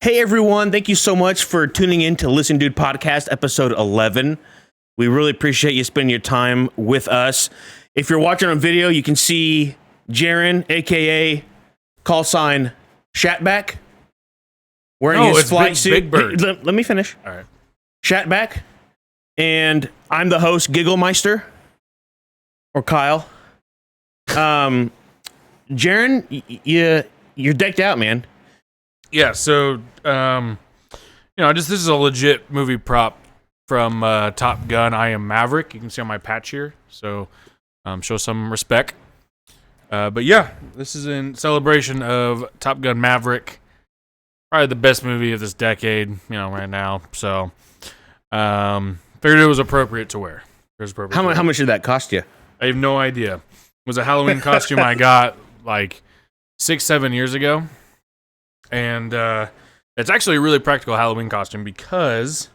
Hey everyone, thank you so much for tuning in to Listen Dude Podcast, episode 11. We really appreciate you spending your time with us. If you're watching on video, you can see Jaron, aka call sign Shatback, wearing his flight suit. Big Bird. Let me finish. All right. Shatback, and I'm the host, Gigglemeister, or Kyle. Jaron, you're decked out, man. Yeah, so this is a legit movie prop from Top Gun. I am Maverick. You can see on my patch here, so show some respect. But yeah, this is in celebration of Top Gun Maverick, probably the best movie of this decade, right now. So figured it was appropriate to wear. How much did that cost you? I have no idea. It was a Halloween costume I got like 6-7 years ago. And it's actually a really practical Halloween costume because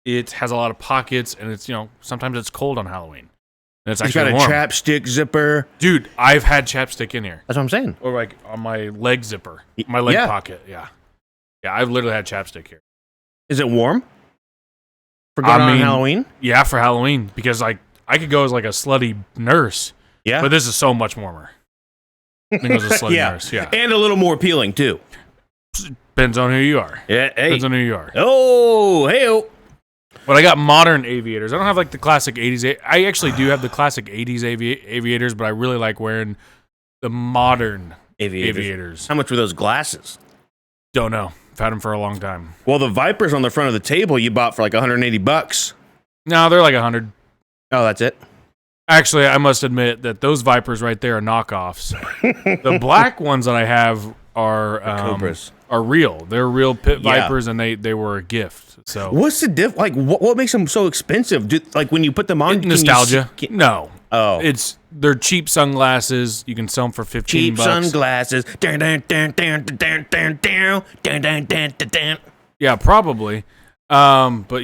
it has a lot of pockets, and it's sometimes it's cold on Halloween. And it's actually got a warm. chapstick zipper. Dude, I've had chapstick in here. That's what I'm saying. Or like on my leg zipper, my leg pocket. Yeah, I've literally had chapstick here. Is it warm? For going on Halloween? Yeah, for Halloween, because like I could go as like a slutty nurse. Yeah, but this is so much warmer. I think it was a slutty nurse, and a little more appealing too. Depends on who you are. Yeah, hey. Depends on who you are. Oh, hey. But I got modern aviators. I don't have like the classic 80s. I actually do have the classic 80s aviators, but I really like wearing the modern aviators. How much were those glasses? Don't know. I've had them for a long time. Well, the Vipers on the front of the table you bought for like $180. No, they're like 100. Oh, that's it? Actually, I must admit that those Vipers right there are knockoffs. The black ones that I have are Cobras. Are real. They're real pit Vipers, and they were a gift. So what's the diff? Like, what makes them so expensive? Like when you put them on, nostalgia. No. Oh, they're cheap sunglasses. You can sell them for $15. Cheap sunglasses. Yeah, probably. But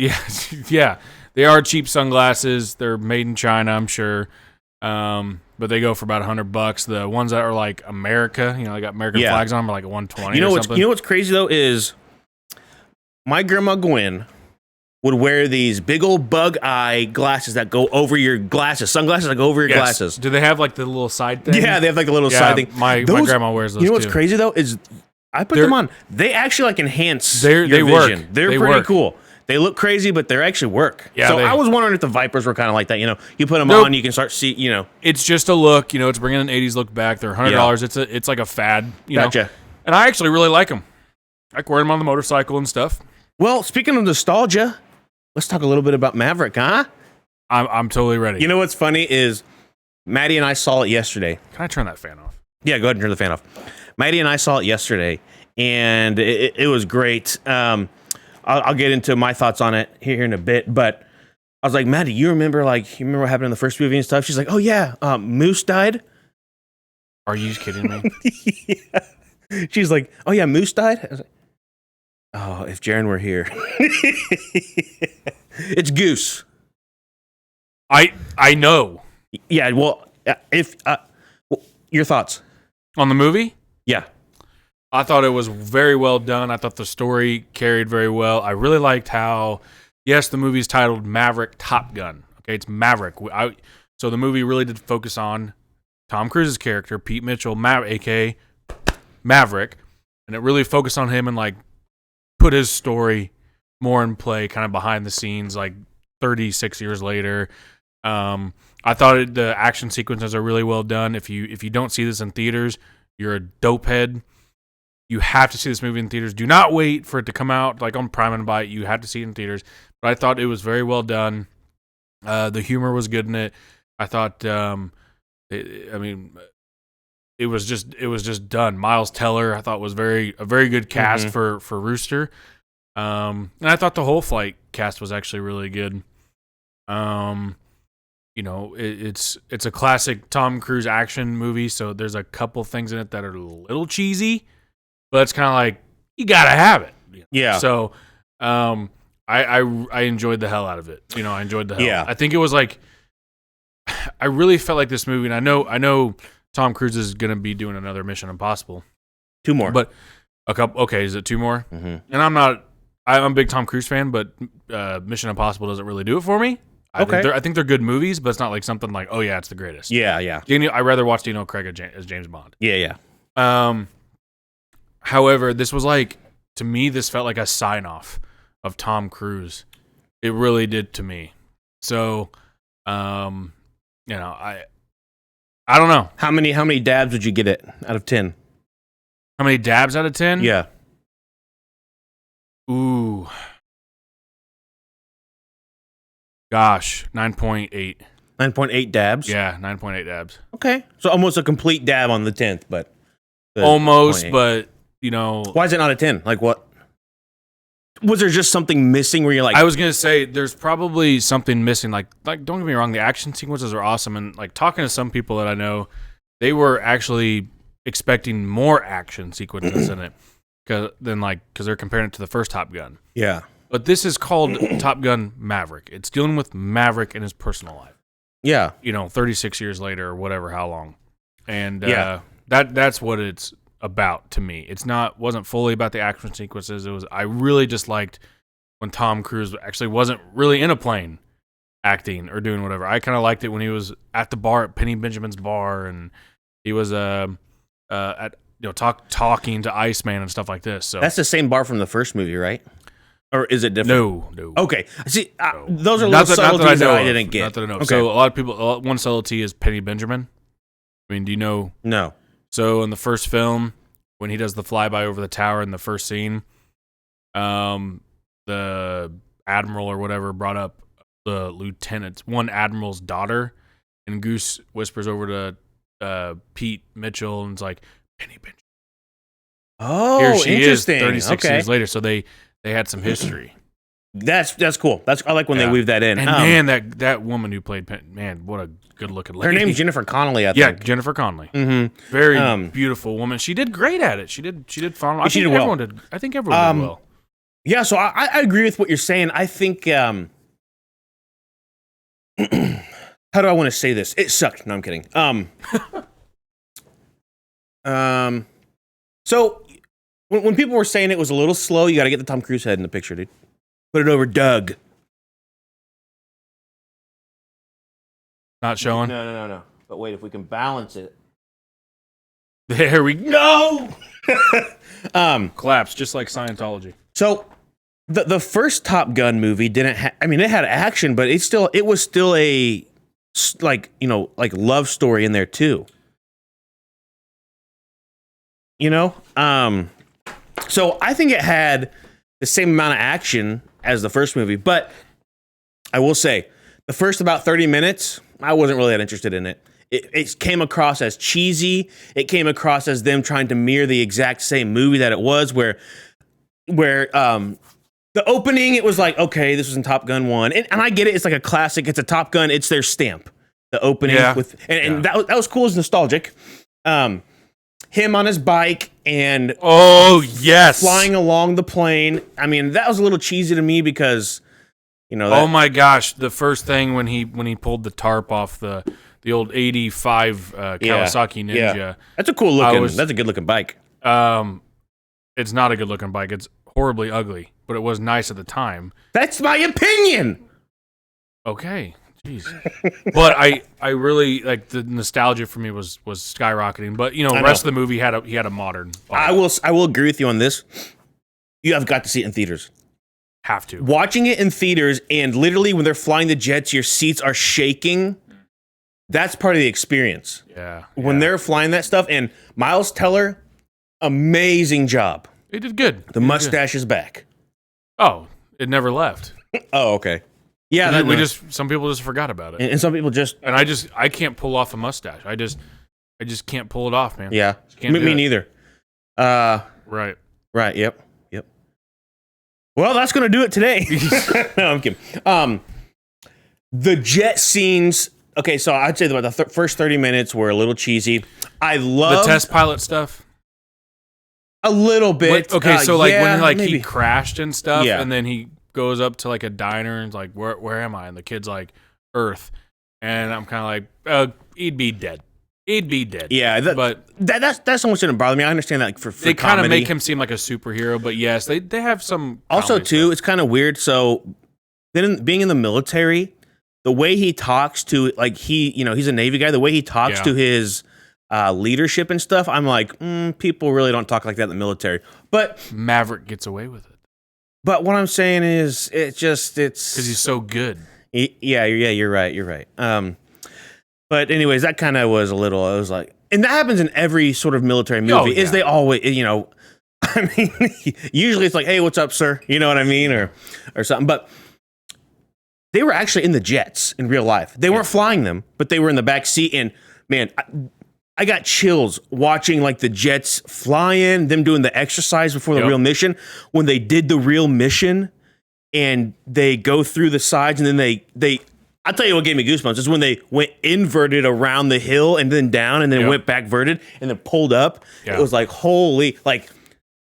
yeah. They are cheap sunglasses. They're made in China, I'm sure. But they go for about $100. The ones that are like America, they got American flags on them, are like $120. You know what's crazy though is my grandma Gwen would wear these big old bug eye glasses that go over your glasses, sunglasses that go over your glasses. Do they have like the little side thing? Yeah, they have like a little side thing. My grandma wears those. You know what's crazy though is I put them on. They actually like enhance your vision. Work. They're they pretty work. Cool. They look crazy, but they actually work. Yeah, so I was wondering if the Vipers were kind of like that. You put them on, you can start see. It's just a look. It's bringing an '80s look back. They're $100. It's like a fad. Gotcha. And I actually really like them. I wear them on the motorcycle and stuff. Well, speaking of nostalgia, let's talk a little bit about Maverick, huh? I'm totally ready. You know what's funny is Maddie and I saw it yesterday. Can I turn that fan off? Yeah, go ahead and turn the fan off. Maddie and I saw it yesterday, and it was great. I'll get into my thoughts on it here in a bit, but I was like, Maddie, you remember what happened in the first movie and stuff? She's like, oh yeah, Moose died. Are you kidding me? Yeah. She's like, oh yeah, Moose died. I was like, oh, if Jaron were here. It's Goose. I know. Yeah, well, your thoughts on the movie? Yeah. I thought it was very well done. I thought the story carried very well. I really liked how, yes, the movie's titled Maverick Top Gun. Okay, it's Maverick. So the movie really did focus on Tom Cruise's character, Pete Mitchell, a.k.a. Maverick, and it really focused on him and put his story more in play, kind of behind the scenes, 36 years later. I thought the action sequences are really well done. If you don't see this in theaters, you're a dopehead. You have to see this movie in theaters. Do not wait for it to come out on Prime and buy it. You have to see it in theaters. But I thought it was very well done. The humor was good in it. I thought, it was just done. Miles Teller, I thought was a very good cast for Rooster. And I thought the whole flight cast was actually really good. It's a classic Tom Cruise action movie, so there's a couple things in it that are a little cheesy. But it's kind of like, you gotta have it. Yeah. So, I enjoyed the hell out of it. I enjoyed the hell. Yeah. I think it was I really felt like this movie, and I know Tom Cruise is gonna be doing another Mission Impossible. 2 more. But A couple. Okay, is it 2 more? Mm-hmm. And I'm a big Tom Cruise fan, but Mission Impossible doesn't really do it for me. I think they're good movies, but it's not like something like, oh yeah, it's the greatest. Yeah, yeah. I'd rather watch Daniel Craig as James Bond. Yeah, yeah. However, this was like, to me, this felt like a sign off of Tom Cruise. It really did to me. So, I don't know. How many dabs would you get it out of 10? How many dabs out of 10? Yeah. Ooh. Gosh, 9.8. 9.8 dabs? Yeah, 9.8 dabs. Okay. So almost a complete dab on the 10th, but... Almost, but, Why is it not a 10? Like what? Was there just something missing where you're like... I was going to say, there's probably something missing. Like, don't get me wrong, the action sequences are awesome. And, like, talking to some people that I know, they were actually expecting more action sequences in it. Because they're comparing it to the first Top Gun. Yeah. But this is called Top Gun Maverick. It's dealing with Maverick in his personal life. Yeah. 36 years later or whatever, how long. And Yeah. that's what it's about to me. Wasn't fully about the action sequences. I really just liked when Tom Cruise actually wasn't really in a plane acting or doing whatever. I kind of liked it when he was at the bar at Penny Benjamin's bar and he was talking to Iceman and stuff like this. So that's the same bar from the first movie, right? Or is it different? No. Okay. See, No. those are little subtleties that I didn't get. Not that I know. Okay. So a lot of people, one subtlety is Penny Benjamin. I mean, do you know? No. So in the first film, when he does the flyby over the tower in the first scene, the admiral or whatever brought up the lieutenant's one admiral's daughter, and Goose whispers over to Pete Mitchell and is like, Penny Benjamin. Oh, Here she interesting. is 36 okay. years later. So they had some history. That's cool. I like when they weave that in. And man, that woman who played what a good looking lady. Her name's Jennifer Connelly, I think. Yeah, Jennifer Connelly. Mm-hmm. Very beautiful woman. She did great at it. She did fine. She did well. I think everyone did well. Yeah, so I agree with what you're saying. I think how do I want to say this? It sucked. No, I'm kidding. So when people were saying it was a little slow, you got to get the Tom Cruise head in the picture, dude. Put it over Doug. Not showing? No. But wait, if we can balance it. There we go. Collapse, just like Scientology. So the first Top Gun movie didn't it had action, but it was still a love story in there too. So I think it had the same amount of action as the first movie, but I will say the first about 30 minutes, I wasn't really that interested in it. It came across as cheesy. It came across as them trying to mirror the exact same movie that it was, where the opening, it was like, okay, this was in Top Gun 1. And I get it. It's like a classic. It's a Top Gun. It's their stamp. The opening. Yeah. That was cool. It's nostalgic. Him on his bike and oh yes, flying along the plane. I mean, that was a little cheesy to me because, oh my gosh, the first thing when he pulled the tarp off the old 85 Kawasaki Ninja. Yeah. That's a cool looking. That's a good looking bike. It's not a good looking bike. It's horribly ugly, but it was nice at the time. That's my opinion. Okay. Jeez. But I really like the nostalgia for me was skyrocketing. But the rest of the movie had a modern bike. I will agree with you on this. You have got to see it in theaters. Have to. Watching it in theaters and literally when they're flying the jets, your seats are shaking. That's part of the experience. Yeah. When they're flying that stuff, and Miles Teller, amazing job. He did good. The mustache is back. Oh, it never left. Oh, okay. Yeah, some people just forgot about it, and some people just, and I can't pull off a mustache. I just can't pull it off, man. Yeah, me neither. Right. Yep. Well, that's gonna do it today. No, I'm kidding. The jet scenes. Okay, so I'd say about the first 30 minutes were a little cheesy. I love the test pilot stuff. A little bit. Okay, so when maybe. he crashed and stuff, Yeah. and then he goes up to like a diner and is like, where am I? And the kid's like, Earth. And I'm kind of like, he'd be dead. He'd be dead. Yeah, but that's almost didn't bother me. I understand that, like, for they kind of comedy. make him seem like a superhero. But yes, they have some. Also, too, it's kind of weird. So, then being in the military, the way he talks to, like, he's a Navy guy. The way he talks to his leadership and stuff, I'm like, people really don't talk like that in the military. But Maverick gets away with it. But what I'm saying is, it's because he's so good. Yeah, you're right. But anyways, that kind of was a little. I was like, and that happens in every sort of military movie. Is they always, I mean, usually it's like, hey, what's up, sir? You know what I mean, or something. But they were actually in the jets in real life. They weren't flying them, but they were in the back seat. And man, I got chills watching, like, the jets fly in, them doing the exercise before the real mission. When they did the real mission and they go through the sides, and then they I'll tell you what gave me goosebumps is when they went inverted around the hill and then down and then went back verted and then pulled up. It was like, holy, like,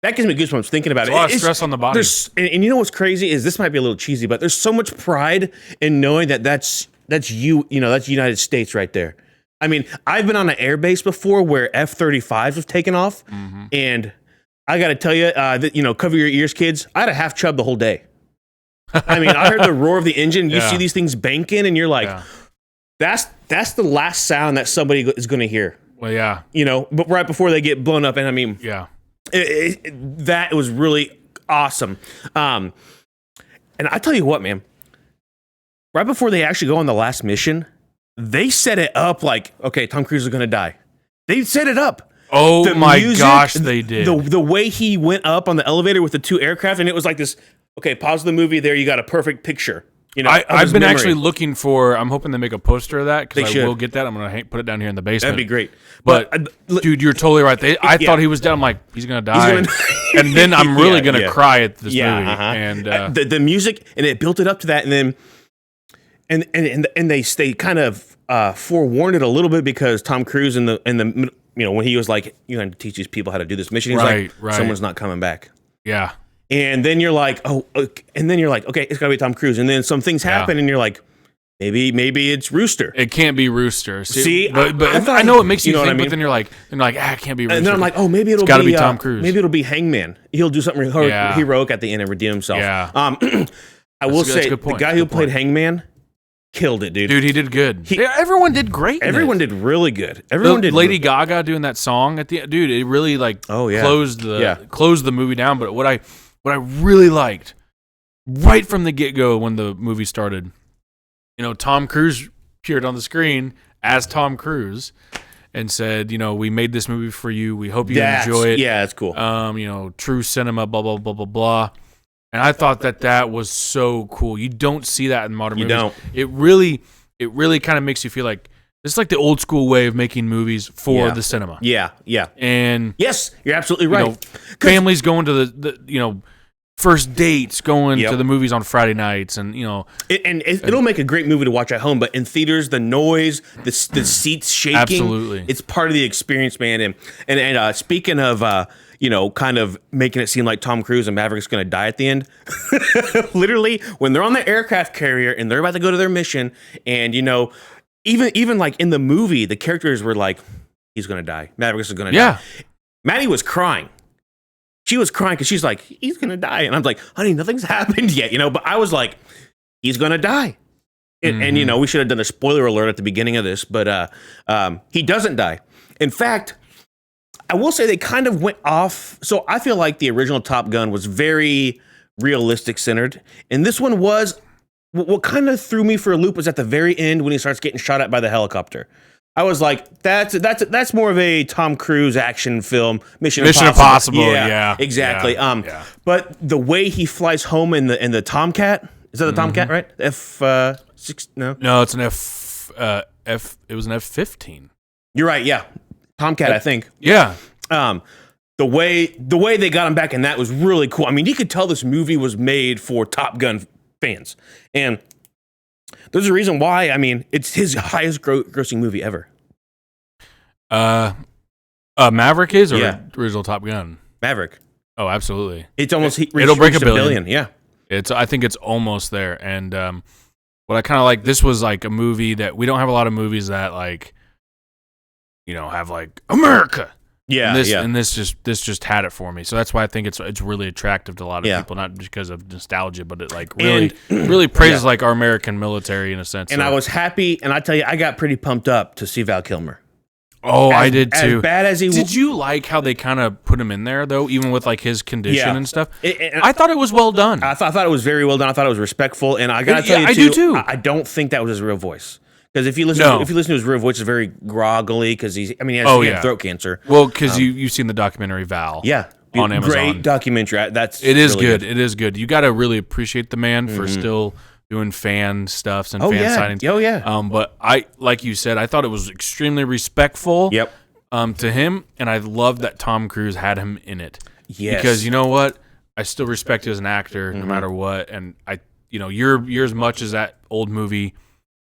that gives me goosebumps thinking about it. A lot of stress on the body. And you know what's crazy is, this might be a little cheesy, but there's so much pride in knowing that's that's United States right there. I mean, I've been on an air base before where F-35s have taken off, and I got to tell you, cover your ears, kids. I had a half chub the whole day. I mean, I heard the roar of the engine. You see these things banking, and you're like, that's the last sound that somebody is going to hear. Well, yeah. But right before they get blown up, and I mean, that was really awesome. And I tell you what, man, right before they actually go on the last mission, they set it up like, okay, Tom Cruise is going to die. They set it up. Oh, my gosh, they did. The way he went up on the elevator with the two aircraft, and it was like this, okay, pause the movie there, you got a perfect picture. I've been actually looking for, I'm hoping they make a poster of that, because I will get that. I'm going to put it down here in the basement. That'd be great. But dude, you're totally right. I thought he was dead. I'm like, he's going to die. And then I'm really going to cry at this movie. And the music, and it built it up to that, and then and they kind of forewarned it a little bit, because Tom Cruise in the when he was like, you have to teach these people how to do this mission, he's someone's not coming back. Yeah. And then you're like, okay, it's gotta be Tom Cruise. And then some things happen, and you're like, maybe it's Rooster. It can't be Rooster. See, but I know it makes you think, but then you're like, it can't be Rooster. And then I'm like, maybe it's gotta be Tom Cruise. Maybe it'll be Hangman. He'll do something heroic at the end and redeem himself. Yeah. I will say, the guy who played Hangman killed it, dude. Dude, he did good. Everyone did great. Everyone did really good. Lady Gaga doing that song at the end, dude. It really closed the movie down. But what I really liked right from the get-go when the movie started, Tom Cruise appeared on the screen as Tom Cruise and said, we made this movie for you. We hope you enjoy it. Yeah, that's cool. True cinema, blah, blah, blah, blah, blah. And I thought that was so cool. You don't see that in modern movies. You don't. It really kind of makes you feel like this is like the old school way of making movies for the cinema. Yeah. And yes, you're absolutely right. Families going to the first dates, going to the movies on Friday nights, and it'll make a great movie to watch at home. But in theaters, the noise, the seats shaking, absolutely, it's part of the experience, man. And speaking of kind of making it seem like Tom Cruise and Maverick's going to die at the end, literally when they're on the aircraft carrier and they're about to go to their mission, and even like in the movie, the characters were like, he's going to die, Maverick's going to die. Maddie was crying. She was crying because she's like, he's going to die. And I'm like, honey, nothing's happened yet, But I was like, he's going to die. And, we should have done a spoiler alert at the beginning of this, but he doesn't die. In fact, I will say they kind of went off. So I feel like the original Top Gun was very realistic centered. And this one was, what kind of threw me for a loop was at the very end when he starts getting shot at by the helicopter. I was like, that's more of a Tom Cruise action film. Mission Impossible. Yeah, exactly. But the way he flies home in the Tomcat, is that the Tomcat, right? F6? No, it's an F. It was an F-15. You're right. Yeah, Tomcat, I think. Yeah. The way they got him back in that was really cool. I mean, you could tell this movie was made for Top Gun fans, and there's a reason why. I mean, it's his highest grossing movie ever. Maverick is, or original Top Gun? Maverick. Oh, absolutely. It's almost it'll break a billion. Yeah. I think it's almost there. And what I kind of like, this was like a movie that we don't have a lot of movies that like have like America. Yeah, and this just had it for me. So that's why I think it's really attractive to a lot of people, not because of nostalgia, but it like really praises like our American military in a sense. And I was happy, and I tell you, I got pretty pumped up to see Val Kilmer. Oh, I did too. As bad as he did, you like how they kind of put him in there though, even with like his condition and stuff? I thought it was well done. I thought it was very well done. I thought it was respectful, and I gotta tell you, I do too. I don't think that was his real voice. Because if you listen to his real voice, it's very groggly. Because he has throat cancer. Well, because you've seen the documentary Val, on Amazon. Great documentary. It is really good. It is good. You got to really appreciate the man for still doing fan stuffs and fan signings. Oh yeah. But I, like you said, I thought it was extremely respectful. Yep. To him, and I love that Tom Cruise had him in it. Yes. Because you know what, I still respect you as an actor no matter what, and you're as much as that old movie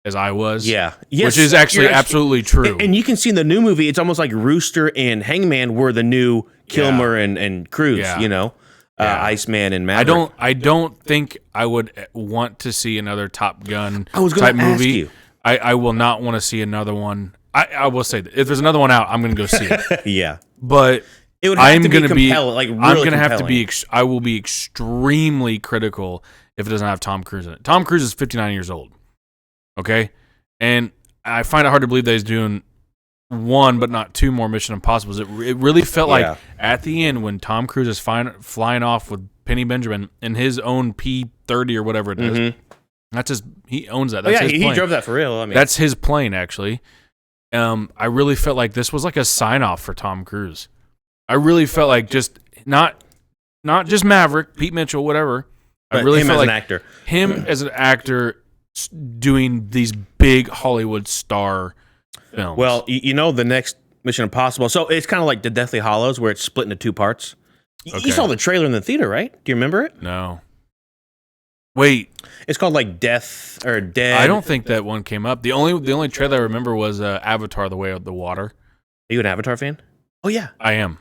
as I was. Yeah. Yes, which is actually absolutely true. And you can see in the new movie, it's almost like Rooster and Hangman were the new Kilmer and Cruise, Iceman and Maverick. I don't think I would want to see another Top Gun type movie. Ask you. I will not want to see another one. I will say that if there's another one out, I'm going to go see it. Yeah. But it would have to be compelling, like really I'm going to have to be, I will be extremely critical if it doesn't have Tom Cruise in it. Tom Cruise is 59 years old. Okay, and I find it hard to believe that he's doing one, but not two more Mission Impossibles. It really felt like at the end when Tom Cruise is flying off with Penny Benjamin in his own P-30 or whatever it is. That's he owns that. That's his plane. He drove that for real. I mean, that's his plane actually. I really felt like this was like a sign off for Tom Cruise. I really felt like just not just Maverick, Pete Mitchell, whatever. But I really him felt as like an actor. Him as an actor doing these big Hollywood star films. Well, the next Mission Impossible. So it's kind of like the Deathly Hallows, where it's split into two parts. Okay. You saw the trailer in the theater, right? Do you remember it? No. Wait. It's called like Death or Dead. I don't think that one came up. The only trailer I remember was Avatar: The Way of the Water. Are you an Avatar fan? Oh yeah, I am.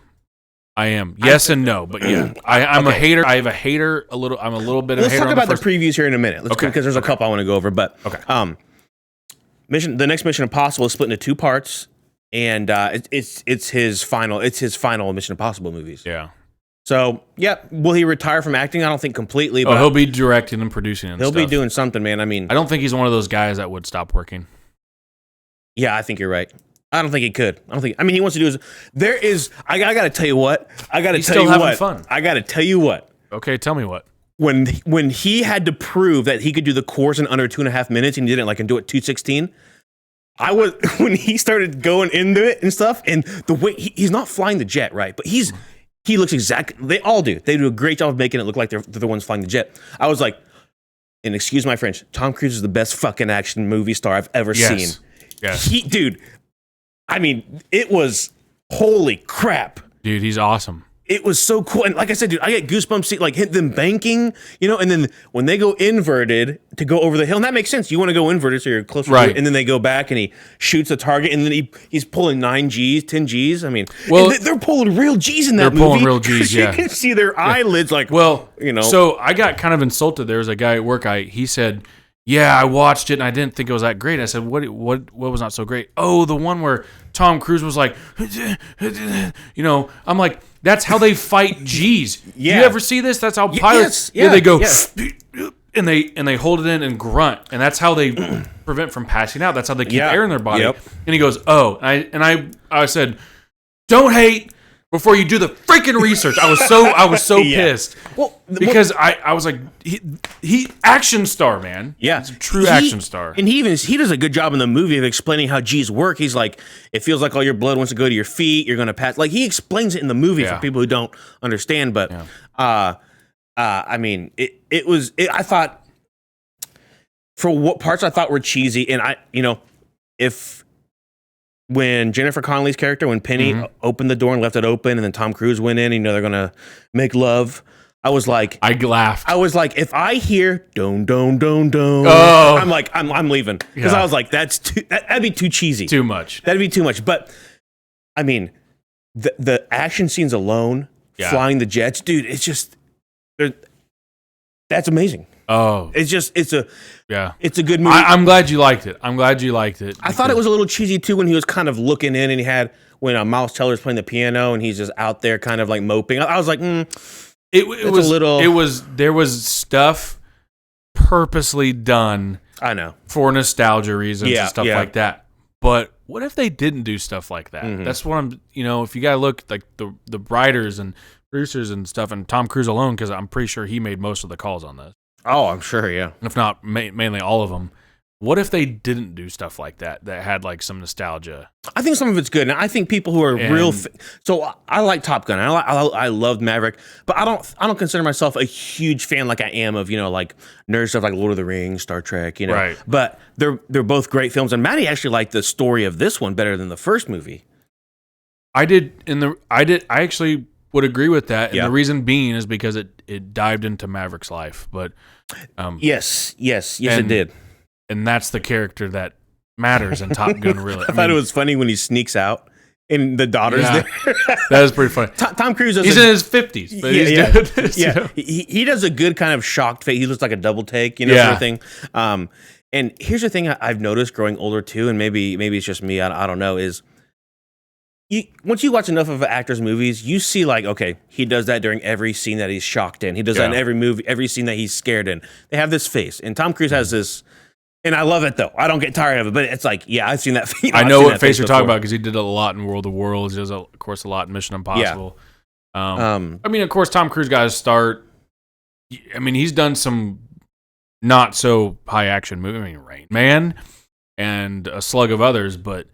Yes and no, but yeah, I'm a hater. I have a hater. I'm a little bit. Let's of a hater talk about the previews here in a minute. Because there's a couple I want to go over. But the next Mission Impossible is split into two parts, and it's his final Mission Impossible movies. Yeah. So will he retire from acting? I don't think completely. But he'll be directing and producing. And he'll be doing something, man. I mean, I don't think he's one of those guys that would stop working. Yeah, I think you're right. I don't think he could. I mean, he wants to do his. I got to tell you what. He's still having fun. I got to tell you what. Okay, tell me what. When he had to prove that he could do the course in under 2.5 minutes and he didn't and do it 2:16. When he started going into it and stuff, and the way he's not flying the jet, right? But he looks exactly. They all do. They do a great job of making it look like they're the ones flying the jet. I was like, and excuse my French, Tom Cruise is the best fucking action movie star I've ever seen. Yes. Dude. I mean, it was holy crap. Dude, he's awesome. It was so cool. And like I said, dude, I get goosebumps see hit them banking, and then when they go inverted to go over the hill, and that makes sense. You want to go inverted so you're closer to it, and then they go back and he shoots a target, and then he's pulling 9 Gs, 10 Gs. I mean, they're pulling real Gs in that movie. They're pulling real Gs, You can see their eyelids So I got kind of insulted. There was a guy at work, he said, yeah, I watched it and I didn't think it was that great. I said, what was not so great? Oh, the one where Tom Cruise was like, I'm like, that's how they fight G's. Yeah. You ever see this? That's how pilots, they go, and they hold it in and grunt. And that's how they prevent from passing out. That's how they keep air in their body. Yep. And he goes, oh, I said, don't hate before you do the freaking research. I was so pissed. Well, because I was like, he action star, man. Yeah, he's a true action star. And he does a good job in the movie of explaining how G's work. He's like, it feels like all your blood wants to go to your feet. You're going to pass. Like he explains it in the movie for people who don't understand. But I mean, I thought for what parts I thought were cheesy, and when Jennifer Connelly's character, when Penny opened the door and left it open, and then Tom Cruise went in, they're gonna make love. I was like, I laughed. I was like, if I hear don don don don, I'm like, I'm leaving because I was like, that'd be too cheesy, too much. That'd be too much. But I mean, the action scenes alone, flying the jets, dude, it's just that's amazing. Oh, It's a yeah. it's a good movie. I'm glad you liked it. I thought it was a little cheesy too when he was kind of looking in and he had when Miles Teller's playing the piano and he's just out there kind of like moping. I was like, it was a little. There was stuff purposely done. I know, for nostalgia reasons and stuff yeah. like that. But what if they didn't do stuff like that? Mm-hmm. That's what I'm. If you gotta look like the writers and producers and stuff, and Tom Cruise alone, because I'm pretty sure he made most of the calls on this. Oh, I'm sure, yeah. If not mainly all of them. What if they didn't do stuff like that had like some nostalgia? I think some of it's good, and I think people who are real. So I like Top Gun. I loved Maverick, but I don't consider myself a huge fan like I am of like nerd stuff like Lord of the Rings, Star Trek. Right. But they're both great films, and Maddie actually liked the story of this one better than the first movie. I actually would agree with that, and the reason being is because it dived into Maverick's life. But yes, it did. And that's the character that matters in Top Gun, really. I thought it was funny when he sneaks out and the daughter's there. That is pretty funny. Tom Cruise he's in his 50s, but he's doing this. Yeah. He does a good kind of shocked face. He looks like a double take, sort of thing. And here's the thing I've noticed growing older too, and maybe it's just me, I don't know, is once you watch enough of an actor's movies, you see like, okay, he does that during every scene that he's shocked in. He does that in every movie, every scene that he's scared in. They have this face. And Tom Cruise has this. And I love it, though. I don't get tired of it, but it's like, I've seen that. I know what face you're talking about because he did a lot in World of Worlds. He does, of course, a lot in Mission Impossible. I mean, of course, Tom Cruise got his start. I mean, he's done some not so high action movies. I mean, Rain Man and a slug of others, but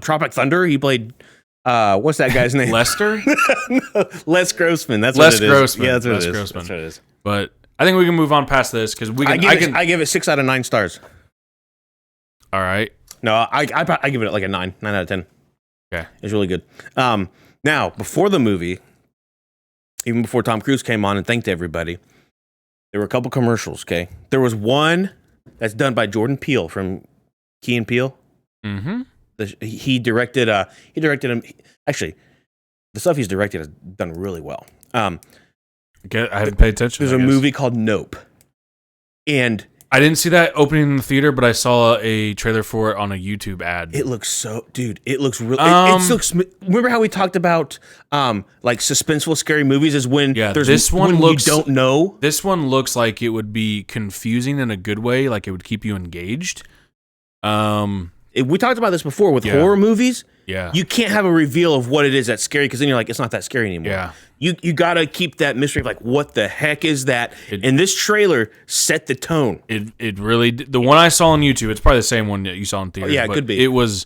Tropic Thunder. He played. What's that guy's name? Lester. No, Les Grossman. That's Les what it is. Grossman. Yeah, that's what Les it is. Grossman. That's what it is. But I think we can move on past this because we can. I give it 6 out of 9 stars. All right. No, I give it like a 9 out of 10. Okay, it's really good. Now before the movie, even before Tom Cruise came on and thanked everybody, there were a couple commercials. Okay, there was one that's done by Jordan Peele from Key and Peele. Mm-hmm. He directed him. Actually, the stuff he's directed is done really well. I haven't paid attention. There's a movie called Nope, and I didn't see that opening in the theater, but I saw a trailer for it on a YouTube ad. It looks so, dude. It looks really. It looks. Remember how we talked about like suspenseful, scary movies? Is when there's this one when looks. You don't know. This one looks like it would be confusing in a good way, like it would keep you engaged. We talked about this before with horror movies. Yeah, you can't have a reveal of what it is that's scary because then you're like, it's not that scary anymore. Yeah, you gotta keep that mystery of like, what the heck is that? And this trailer set the tone. It really the one I saw on YouTube. It's probably the same one that you saw in theaters. Yeah, it could be. It was.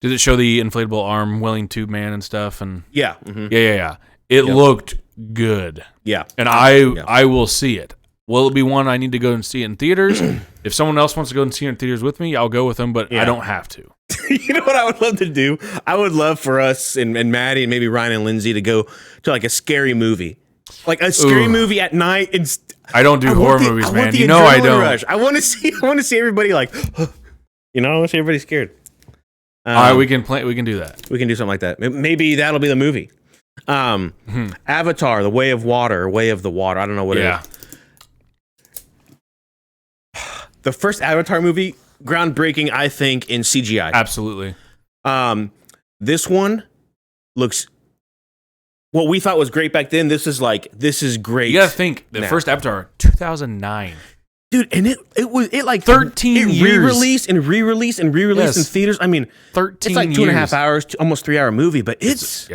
Did it show the inflatable arm willing tube man and stuff? And yeah, mm-hmm. yeah. It looked good. Yeah, and I will see it. Will it be one I need to go and see it in theaters? If someone else wants to go and see it in theaters with me, I'll go with them, but I don't have to. You know what I would love to do? I would love for us and Maddie and maybe Ryan and Lindsay to go to like a scary movie. Like a scary movie at night. And I don't do horror movies, man. You know I don't. Rush. I want to see everybody like, I want to see everybody scared. All right, we can do that. We can do something like that. Maybe that'll be the movie. Avatar, The Way of Water, Way of the Water. I don't know what it is. The first Avatar movie, groundbreaking, I think, in CGI. Absolutely. This one looks what we thought was great back then. This is great. You gotta think the first Avatar, 2009. Dude, and it like 13 years. Re-released in theaters. I mean, 13 it's like 2.5 hours, almost 3 hour movie, but it's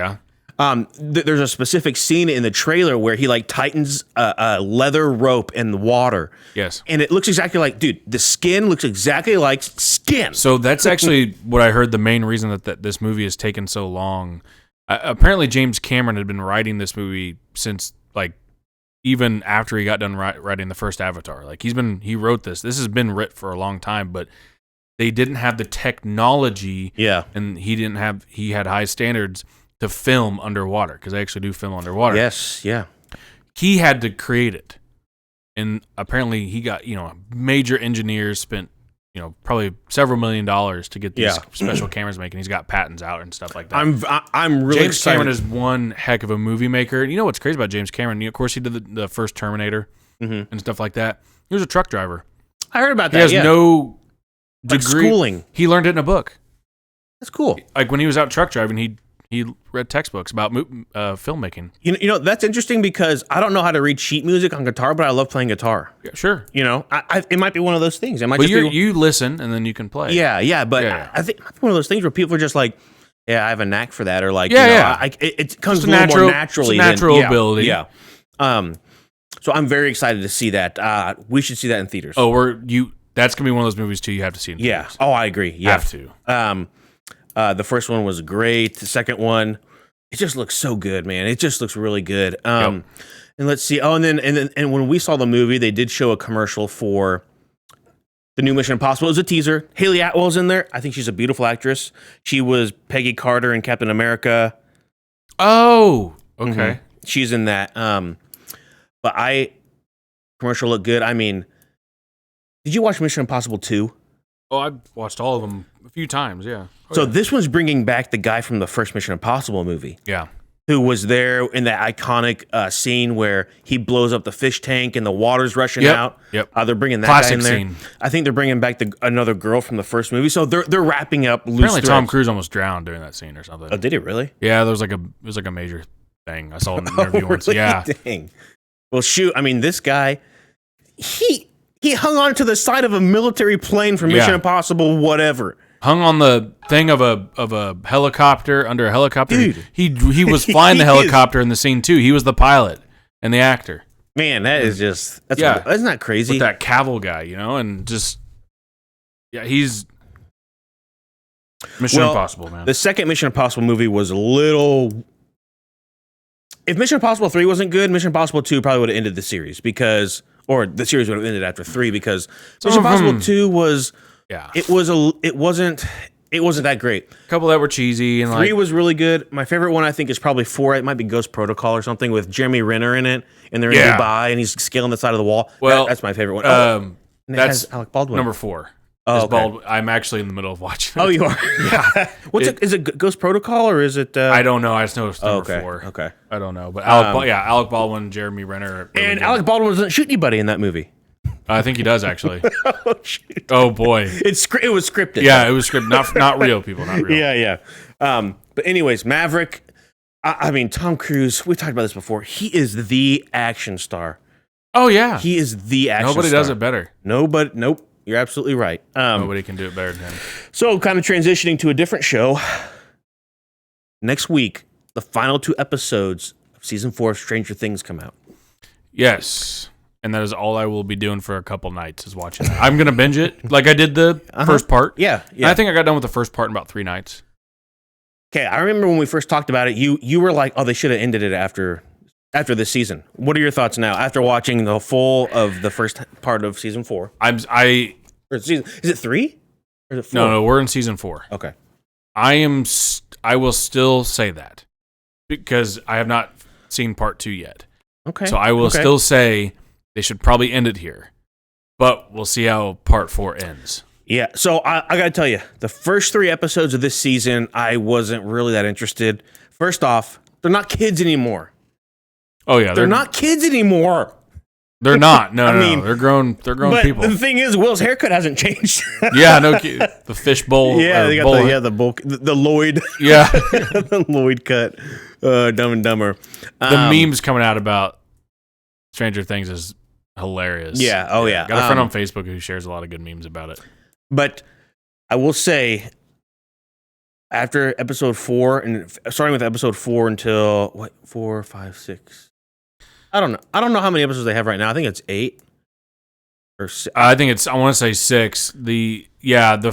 there's a specific scene in the trailer where he like tightens a leather rope in the water. Yes. And it looks exactly like, dude, the skin looks exactly like skin. So that's actually what I heard the main reason that this movie has taken so long. Apparently James Cameron had been writing this movie since like even after he got done writing the first Avatar. Like he wrote this. This has been written for a long time, but they didn't have the technology. Yeah. And he had high standards to film underwater because they actually do film underwater. Yes, yeah. He had to create it, and apparently he got major engineers spent probably several $1 million to get these special cameras making. He's got patents out and stuff like that. I'm really James excited. Cameron is one heck of a movie maker. And you know what's crazy about James Cameron? Of course, he did the first Terminator. and stuff like that. He was a truck driver. I heard about that. He has no degree. Schooling. He learned it in a book. That's cool. Like when he was out truck driving, he read textbooks about filmmaking. You know, that's interesting because I don't know how to read sheet music on guitar, but I love playing guitar. Yeah, sure. You know, it might be one of those things. It might Well, just be, you listen and then you can play. Yeah, but Yeah. I think it might be one of those things where people are just like, yeah, I have a knack for that, or like, Yeah. it comes Just a little more naturally. It's a natural ability. Yeah. So I'm very excited to see that. We should see that in theaters. Oh, that's gonna be one of those movies too. You have to see in yeah. theaters. Oh, I agree. Yeah. Have to. The first one was great. The second one, it just looks so good, man. It just looks really good. And let's see. Oh, and then when we saw the movie, they did show a commercial for the new Mission Impossible. It was a teaser. Haley Atwell's in there. I think she's a beautiful actress. She was Peggy Carter in Captain America. Oh, okay. She's in that. But commercial looked good. I mean, did you watch Mission Impossible 2? Oh, I've watched all of them a few times. Yeah. This one's bringing back the guy from the first Mission Impossible movie. Yeah. Who was there in that iconic scene where he blows up the fish tank and the water's rushing out. Yep. They're bringing that Classic guy in there. Scene. I think they're bringing back another girl from the first movie. So they're wrapping up loose Apparently, threads. Tom Cruise almost drowned during that scene or something. Oh, did he really? Yeah, it was like a major thing. I saw in an interview once. Really? Yeah. Dang. Well, shoot. I mean, this guy, he hung on to the side of a military plane for Mission Impossible, whatever. Hung on the thing of a helicopter, under a helicopter. Dude. He was flying the helicopter in the scene too. He was the pilot and the actor. Man, that is just that's not crazy. With that Cavill guy, and just he's Mission Impossible, man. The second Mission Impossible movie was a little. If Mission Impossible 3 wasn't good, Mission Impossible 2 probably would have ended the series or the series would have ended after 3 because Mission Impossible 2 was. Yeah, it wasn't that great. A couple that were cheesy and 3 was really good. My favorite one I think is probably 4. It might be Ghost Protocol or something with Jeremy Renner in it, and they're in Dubai and he's scaling the side of the wall. Well, that's my favorite one. And that's Alec Baldwin. Number 4. Oh, okay. I'm actually in the middle of watching. Oh, you are. Yeah. Is it Ghost Protocol or is it? I don't know. I just know it's number 4. Okay. I don't know, but Alec Baldwin, Jeremy Renner, and Alec Baldwin doesn't shoot anybody in that movie. I think he does actually. Oh shit! Oh boy! It was scripted. Yeah, it was scripted. Not real people. Not real. Yeah. But anyways, Maverick. I mean, Tom Cruise. We talked about this before. He is the action star. Oh yeah. He is the action star. Nobody does it better. Nope. You're absolutely right. Nobody can do it better than him. So, kind of transitioning to a different show. Next week, the final 2 episodes of season 4 of Stranger Things come out. Yes. And that is all I will be doing for a couple nights is watching that. I'm going to binge it like I did the first part. Yeah. And I think I got done with the first part in about 3 nights. Okay, I remember when we first talked about it, you were like, oh, they should have ended it after this season. What are your thoughts now after watching the full of the first part of season 4? Is it 3? Or is it 4? No, we're in season 4. Okay. I will still say that because I have not seen part 2 yet. Okay. So I will still say they should probably end it here, but we'll see how part 4 ends. Yeah, so I got to tell you, the first 3 episodes of this season, I wasn't really that interested. First off, they're not kids anymore. Oh yeah, they're not kids anymore. They're not. No, they're grown. They're grown people. The thing is, Will's haircut hasn't changed. Yeah, no, the fish bowl. Yeah, they got the Lloyd. Yeah, the Lloyd cut. Dumb and Dumber. The memes coming out about Stranger Things is hilarious. Yeah. Oh yeah. Got a friend on Facebook who shares a lot of good memes about it. But I will say, after episode 4 and starting with episode 4 until 4, 5, 6. I don't know how many episodes they have right now. I think it's 8 or 6. I want to say 6. The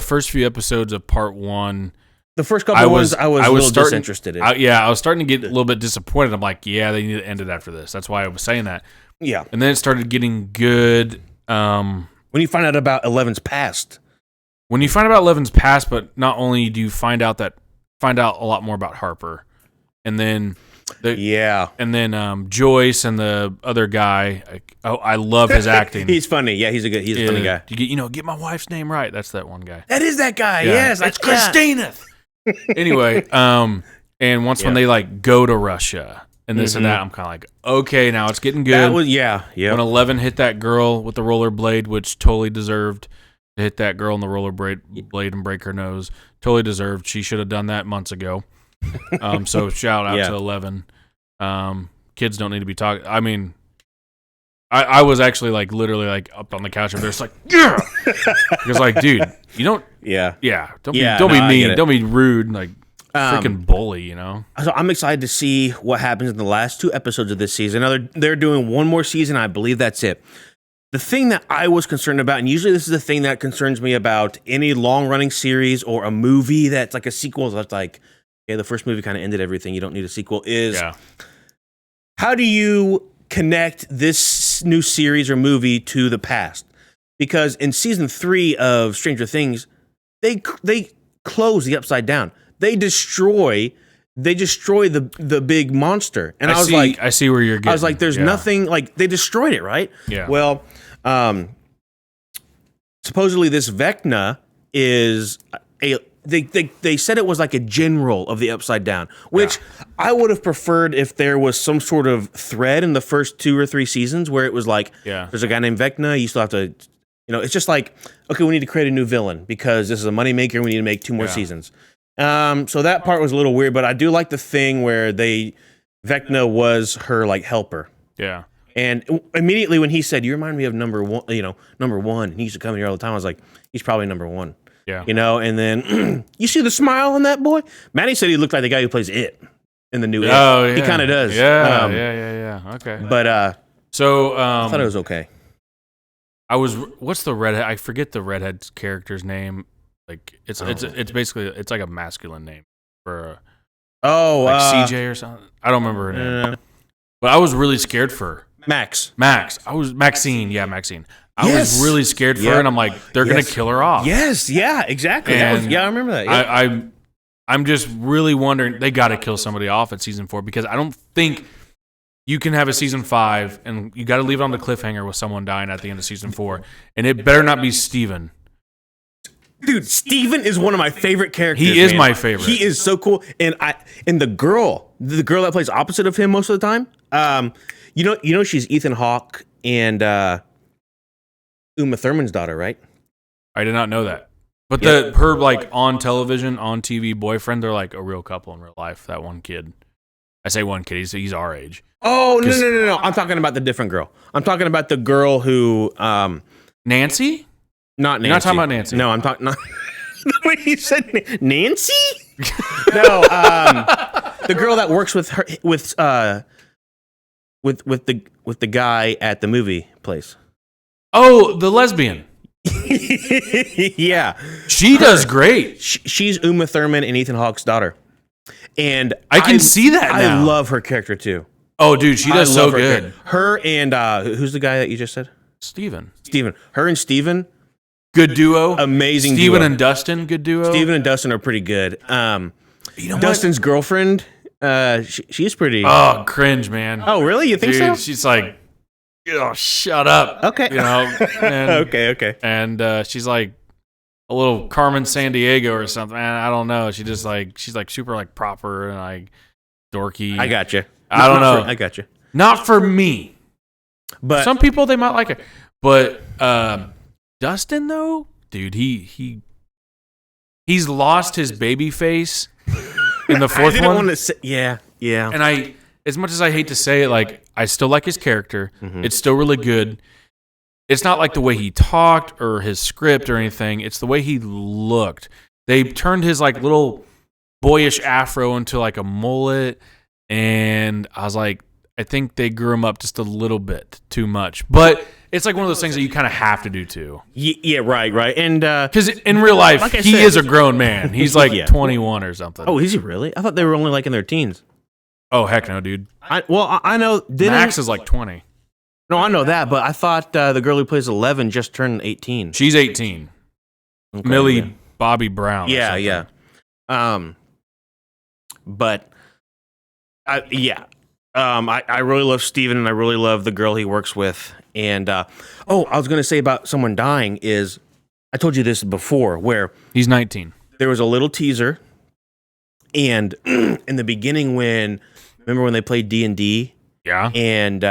first few episodes of part 1. The first couple ones I was a little disinterested in. I was starting to get a little bit disappointed. I'm like, yeah, they need to end it after this. That's why I was saying that. Yeah. And then it started getting good. When you find out about Eleven's past. When you find out about Eleven's past, but not only do you find out a lot more about Harper, and then Joyce and the other guy. I love his acting. He's funny. Yeah, he's a funny guy. Get my wife's name right. That's that one guy. That is that guy. Yeah. Yes, it's Christina. Anyway, and when they like go to Russia and this and that. I'm kind of like, okay, now it's getting good. That was yeah. When 11 hit that girl with the rollerblade, which totally deserved to hit that girl in the rollerblade and break her nose. Totally deserved. She should have done that months ago. So shout out to 11. Kids don't need to be talking. I mean, I was actually like literally like up on the couch and they're just like, yeah, because like, dude, you don't, don't be mean, don't be rude, like freaking bully, you know. So I'm excited to see what happens in the last 2 episodes of this season. Now they're doing one more season. I believe that's it. The thing that I was concerned about, and usually this is the thing that concerns me about any long running series or a movie that's like a sequel that's like, okay, the first movie kind of ended everything. You don't need a sequel. How do you connect this new series or movie to the past? Because in season 3 of Stranger Things, they close the Upside Down. They destroy the big monster. And I see where you're getting. I was like, there's nothing, like, they destroyed it, right? Yeah. Well, supposedly this Vecna is they said it was like a general of the Upside Down, which I would have preferred if there was some sort of thread in the first 2 or 3 seasons where it was like, there's a guy named Vecna, you still have to, it's just like, okay, we need to create a new villain because this is a moneymaker, we need to make 2 more seasons. So that part was a little weird, but I do like the thing where Vecna was her like helper. Yeah. And immediately when he said, "You remind me of number one," and he used to come here all the time, I was like, he's probably number 1. Yeah. And then you see the smile on that boy? Maddie said he looked like the guy who plays It in the new It. Oh, yeah. He kind of does. Yeah. Okay. But so I thought it was okay. What's the redhead? I forget the redhead character's name. Like it's basically it's like a masculine name for CJ or something. I don't remember her name. But I was really scared for her. Max. I was Maxine. Yeah, Maxine. I was really scared for her, and I'm like, they're gonna kill her off. Yes. Yeah. Exactly. I remember that. Yeah. I'm just really wondering. They got to kill somebody off at season 4 because I don't think you can have a season 5 and you got to leave it on the cliffhanger with someone dying at the end of season 4, and it better not be Steven. Dude, Steven is one of my favorite characters. He is my favorite. He is so cool. And the girl that plays opposite of him most of the time, she's Ethan Hawke and Uma Thurman's daughter, right? I did not know that. But her like on television, on TV boyfriend, they're like a real couple in real life. That one kid. I say one kid, he's our age. Oh, no. I'm talking about the different girl. I'm talking about the girl who Nancy? Not Nancy. You're not talking about Nancy. No, I'm talking not the way you said Nancy? No, the girl that works with her with the guy at the movie place. Oh, the lesbian. Yeah. She does great. She's Uma Thurman and Ethan Hawke's daughter. And I can see that now. I love her character too. Oh, dude, she does so good. Her and who's the guy that you just said? Steven. Her and Steven. Good duo. Amazing Steven duo. And Dustin, good duo. Steven and Dustin are pretty good. Dustin's girlfriend, she's pretty... Oh, cringe, man. Oh, really? You think so? She's like, shut up. Okay. And, okay. And she's like a little Carmen Sandiego or something. Man, I don't know. She's like super like proper and like dorky. I got you. I don't know. I got you. Not for me. But some people, they might like it. But Dustin, though, dude, he's lost his baby face in the fourth one. Want to say, yeah. And as much as I hate to say it, like, I still like his character. Mm-hmm. It's still really good. It's not like the way he talked or his script or anything. It's the way he looked. They turned his like little boyish afro into like a mullet, and I was like, I think they grew him up just a little bit too much. But it's like one of those things that you kind of have to do too. Yeah, right. And because in real life, like he is a grown man. He's like 21 or something. Oh, is he really? I thought they were only like in their teens. Oh, heck no, dude. I know. Max is like 20. No, I know that, but I thought the girl who plays 11 just turned 18. She's 18. Okay, Millie Bobby Brown. Yeah. But I really love Steven, and I really love the girl he works with. And I was going to say about someone dying is, I told you this before, where he's 19. There was a little teaser, and in the beginning when Remember when they played D&D? Yeah. And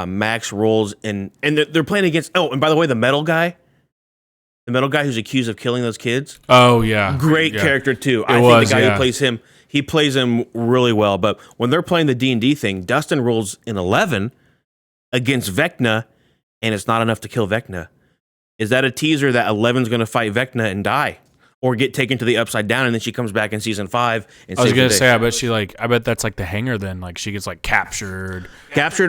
Max rolls and they're playing against. Oh, and by the way, the metal guy who's accused of killing those kids. Oh yeah, great character too. I think the guy who plays him really well. But when they're playing the D&D thing, Dustin rolls an 11 against Vecna, and it's not enough to kill Vecna. Is that a teaser that 11's going to fight Vecna and die, or get taken to the Upside Down, and then she comes back in season 5? And I was gonna say, I bet that's like the hanger. Then like she gets like captured,